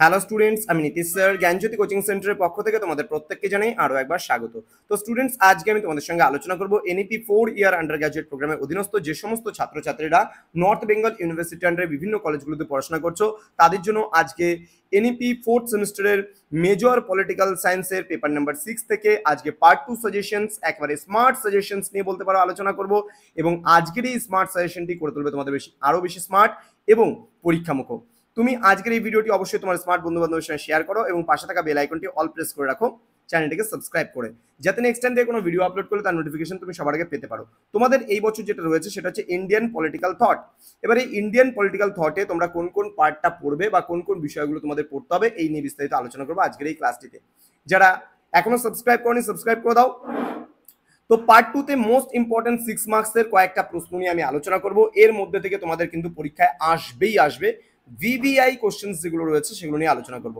Hello students, আমি Nitish sir জ্ঞানজ্যোতি coaching সেন্টারের পক্ষ থেকে তোমাদের প্রত্যেককে জানাই আরও একবার স্বাগত। তো স্টুডেন্টস, আজকে আমি তোমাদের সঙ্গে আলোচনা করব এনইপি 4 ইয়ার আন্ডার গ্র্যাজুয়েট প্রোগ্রামের অধীনস্থ যে সমস্ত ছাত্রছাত্রীরা নর্থ বেঙ্গল ইউনিভার্সিটি আন্ডারে বিভিন্ন কলেজগুলোতে পড়াশোনা করছো তাদের জন্য আজকে এনইপি 4th সেমিস্টারের মেজর পলিটিক্যাল সায়েন্সের পেপার নাম্বার 6 থেকে আজকে পার্ট 2 সাজেশনস, একেবারে স্মার্ট সাজেশনস নিয়ে বলতে পারো আলোচনা করব। এবং আজকের এই স্মার্ট সাজেশনটি করে তুলবে তোমাদের আরও বেশি স্মার্ট এবং পরীক্ষামুখ। তুমি আজকের এই ভিডিওটি অবশ্যই তোমার স্মার্ট বন্ধু বান্ধবের সঙ্গে শেয়ার করো এবং পাশে থাকা বেল আইকনটি অল প্রেস করে রাখো, চ্যানেলটিকে সাবস্ক্রাইব করে, যাতে নেক্সট টাইম দিয়ে কোনো ভিডিও আপলোড করলে তার নোটিফিকেশন তুমি সবার আগে পেতে পারো। তোমাদের এই বছর যেটা রয়েছে সেটা হচ্ছে ইন্ডিয়ান পলিটিক্যাল থট। এবারে ইন্ডিয়ান পলিটিক্যাল থটে তোমরা কোন কোন পার্টটা পড়বে বা কোন কোন বিষয়গুলো তোমাদের পড়তে হবে এই নিয়ে বিস্তারিত আলোচনা করবো আজকের এই ক্লাসটিতে। যারা এখনো সাবস্ক্রাইব করনি সাবস্ক্রাইব করে দাও। তো পার্ট 2 তে মোস্ট ইম্পর্টেন্ট 6 মার্কসের কয়েকটা প্রশ্ন নিয়ে আমি আলোচনা করব। এর মধ্যে থেকে তোমাদের কিন্তু পরীক্ষায় আসবে ভিভিআই কোশ্চেন্স যেগুলো রয়েছে সেগুলো নিয়ে আলোচনা করব।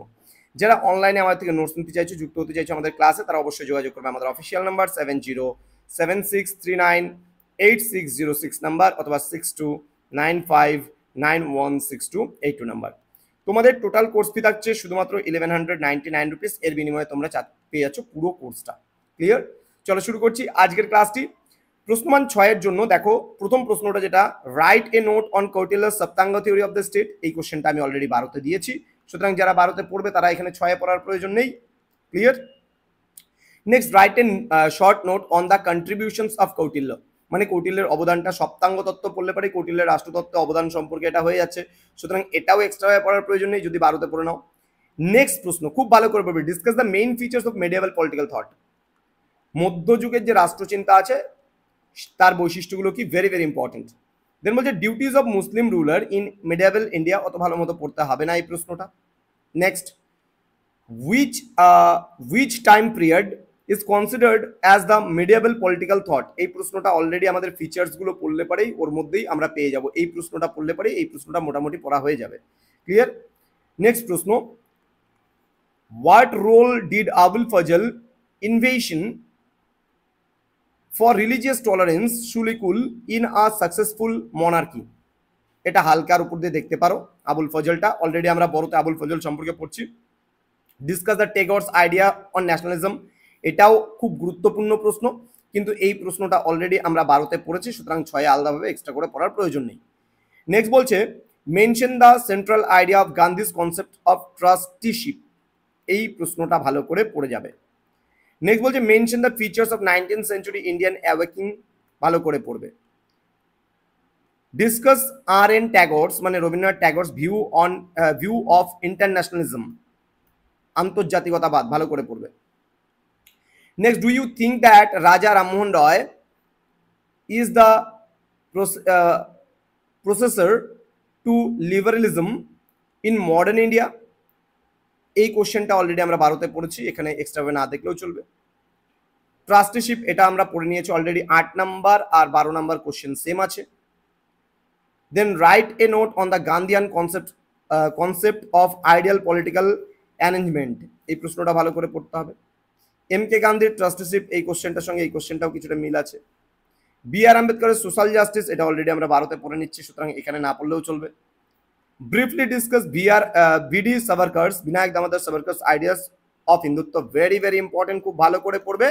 যারা অনলাইনে আমাদের থেকে নোটস নিতে চাইছো, যুক্ত হতে চাইছো আমাদের ক্লাসে, তারা অবশ্যই যোগাযোগ করবে আমাদের অফিসিয়াল নাম্বার 7076398606 নাম্বার অথবা 6295916282 নাম্বার। তোমাদের টোটাল কোর্স ফি থাকছে শুধুমাত্র 1199 রুপিস। এর বিনিময়ে তোমরা পেয়ে যাচ্ছ পুরো কোর্সটা। ক্লিয়ার? চলো শুরু করছি আজকের ক্লাসটি। প্রশ্নমান 6-এর জন্য দেখো প্রথম প্রশ্নটা যেটা, right a note on Kautilya সপ্তাঙ্গ theory of the state. এই কোশ্চেনটা আমি অলরেডি 12তে দিয়েছি, সুতরাং যারা 12তে পড়বে তারা এখানে 6-এ পড়ার প্রয়োজন নেই। Clear? Next, write a short note on the contributions of Kautilya. মানে কৌটিল্যের অবদানটা, সপ্তাঙ্গ তত্ত্ব পড়লে পারে কৌটিল্যের রাষ্ট্রতত্ত্বে অবদান সম্পর্কে এটা হয়ে যাচ্ছে, সুতরাং এটাও এক্সট্রা পড়ার প্রয়োজন নেই যদি 12তে পড়ে নাও। নেক্সট প্রশ্ন খুব ভালো করে পড়বে, discuss the main features of মেডিয়েভাল political thought. মধ্যযুগের যে রাষ্ট্রচিন্তা আছে তার বৈশিষ্ট্যগুলো কি, ভেরি ভেরি ইম্পর্টেন্ট। দেন বলছে duties of Muslim ruler in medieval India. অত ভালো মতো পড়তে হবে না এই প্রশ্নটা। Next, which time period is considered as the medieval political thought. এই প্রশ্নটা অলরেডি আমাদের ফিচার্সগুলো পড়লে পারেই ওর মধ্যেই আমরা পেয়ে যাব। এই প্রশ্নটা পড়লে পারেই এই প্রশ্নটা মোটামুটি পড়া হয়ে যাবে। ক্লিয়ার? নেক্সট প্রশ্ন, what role did Abul Fazl invasion for religious tolerance সুলিকুল ইন আ সাকসেসফুল মনার্কি। এটা হালকার উপর দিয়ে দেখতে পারো। আবুল ফজলটা অলরেডি আমরা বড়তে আবুল ফজল সম্পর্কে পড়ছি। Discuss the Tagore's idea on nationalism. এটাও খুব গুরুত্বপূর্ণ প্রশ্ন, কিন্তু এই প্রশ্নটা অলরেডি আমরা 12তে পড়েছি, সুতরাং 6-এ আলাদাভাবে এক্সট্রা করে পড়ার প্রয়োজন নেই। নেক্সট বলছে mention the central idea of Gandhi's concept of trusteeship. এই প্রশ্নটা ভালো করে পড়ে যাবে। নেক্সট বলছে mention the features of 19th century Indian awakening. ভালো করে পড়বে। Discuss R N. ট্যাগরস মানে Rabindranath Tagore's view of internationalism, আন্তর্জাতিকতাবাদ। ভালো করে পড়বে। Next, do you think that Raja Rammohan Roy is the processor to liberalism in modern India. এই কোশ্চেনটা অলরেডি আমরা 12তে পড়েছি, এখানে এক্সট্রা না দেখলেও চলবে। ট্রাস্টিশিপ এটা আমরা পড়ে নিয়েছি অলরেডি, 8 নাম্বার আর 12 নাম্বার কোশ্চেন সেম আছে। Then write a note on the Gandhian concept of ideal political arrangement. এই প্রশ্নটা ভালো করে পড়তে হবে। এম কে গান্ধীর ট্রাস্টিশিপ, এই কোশ্চেনটার সঙ্গে এই কোশ্চেনটাও কিছুটা মিল আছে। বি আর আম্বেদকরের সোশ্যাল জাস্টিস, এটা অলরেডি আমরা 12তে পড়ে নিচ্ছি, সুতরাং এখানে না পড়লেও চলবে। Briefly discuss V D Savarkar's, Vinayak Damodar Savarkar's ideas of Hindutva. Very very important, খুব ভালো করে পড়বে।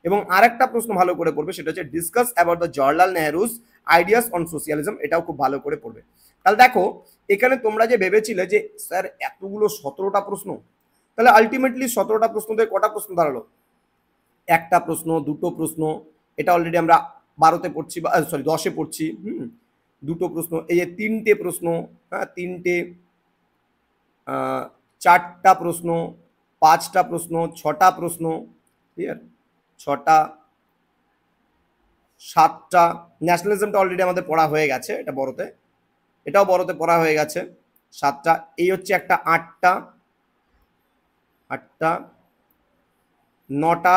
এবং আরেকটা প্রশ্ন ভালো করে পড়বে, সেটা হচ্ছে discuss about the Jawaharlal Nehru's ideas on socialism. এটাও খুব ভালো করে পড়বে। তাহলে দেখো এখানে তোমরা যে ভেবেছিলে যে স্যার এতগুলো 17টা প্রশ্ন, তাহলে আলটিমেটলি 17টা প্রশ্ন থেকে কটা প্রশ্ন দাঁড়ালো? একটা প্রশ্ন, দুটো প্রশ্ন। এটা অলরেডি আমরা 12তে পড়ছি, সরি 10-এ পড়ছি। দুটো প্রশ্ন, এই যে 3টে প্রশ্ন, হ্যাঁ 3টে, 4টা প্রশ্ন, 5টা প্রশ্ন, 6টা প্রশ্ন। ক্লিয়ার? 6টা, 7টা। ন্যাশনালিজমটা অলরেডি আমাদের পড়া হয়ে গেছে, এটা বড়তে, এটাও বড়তে পড়া হয়ে গেছে। 7টা, এই হচ্ছে একটা 8টা, 9টা,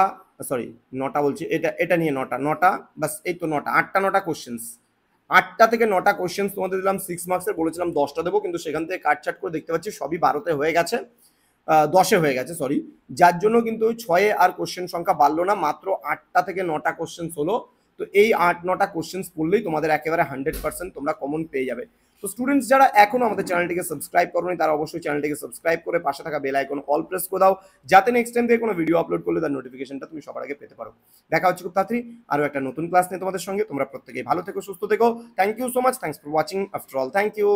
সরি 9টা বলছি, এটা নিয়ে 9টা বাস, এই তো 9টা, 8টা 9টা কোশ্চেন্স। 8টা থেকে 9টা কোশ্চেন্স তোমাদের দিলাম 6 মার্কসের, বলেছিলাম 10টা দেবো, কিন্তু সেখান থেকে কাটছাট করে দেখতে পাচ্ছি সবই 12তে হয়ে গেছে, 10-এ হয়ে গেছে সরি, যার জন্য কিন্তু 6-এ আর কোশ্চেন সংখ্যা বাড়লো না, মাত্র 8টা থেকে 9টা কোশ্চেন্স হলো। তো এই 8-9টা কোশ্চেন্স পড়লেই তোমাদের একেবারে 100% তোমরা কমন পেয়ে যাবে। তো স্টুডেন্টস যারা এখনো আমাদের চ্যানেলটিকে সাবস্ক্রাইব করোনি তারা অবশ্যই চ্যানেলটিকে সাবস্ক্রাইব করে পাশে থাকা বেল আইকন অল প্রেস করে দাও, যাতে নেক্সট টাইম থেকে কোনো ভিডিও আপলোড করলে তার নোটিফিকেশনটা তুমি সবার আগে পেতে পারো। দেখা হচ্ছে খুব তাড়াতাড়ি আরও একটা নতুন ক্লাস নিয়ে তোমাদের সঙ্গে। তোমরা প্রত্যেকেই ভালো থেকো, সুস্থ থেকো। Thank you so much, thanks for watching after all, thank you.